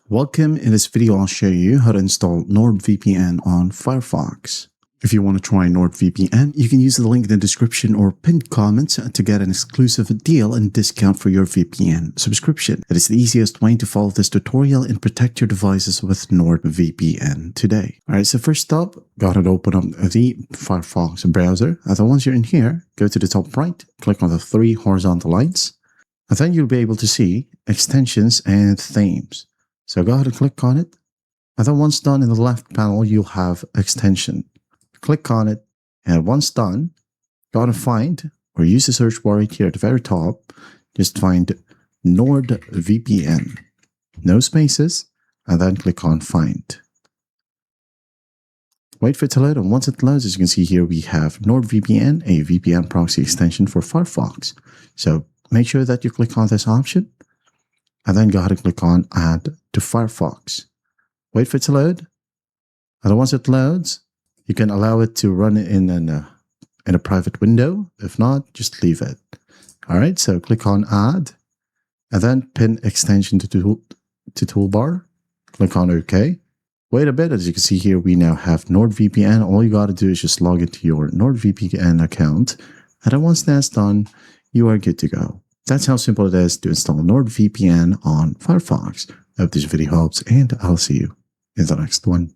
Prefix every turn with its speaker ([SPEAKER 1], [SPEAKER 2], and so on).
[SPEAKER 1] Welcome. In this video, I'll show you how to install NordVPN on Firefox. If you want to try NordVPN, you can use the link in the description or pinned comments to get an exclusive deal and discount for your VPN subscription. It is the easiest way to follow this tutorial and protect your devices with NordVPN today. Alright, so first up, go ahead and open up the Firefox browser. And then once you're in here, go to the top right, click on the three horizontal lines, and then you'll be able to see extensions and themes. So go ahead and click on it. And then once done, in the left panel, you'll have extension. Click on it. And once done, go ahead and find or use the search bar right here at the very top. Just find NordVPN. No spaces. And then click on find. Wait for it to load. And once it loads, as you can see here, we have NordVPN, a VPN proxy extension for Firefox. So make sure that you click on this option. And then go ahead and click on Add to Firefox. Wait for it to load. And once it loads, you can allow it to run in a private window. If not, just leave it. All right, so click on Add. And then pin extension to toolbar. Click on OK. Wait a bit. As you can see here, we now have NordVPN. All you got to do is just log into your NordVPN account. And then once that's done, you are good to go. That's how simple it is to install NordVPN on Firefox. I hope this video helps, and I'll see you in the next one.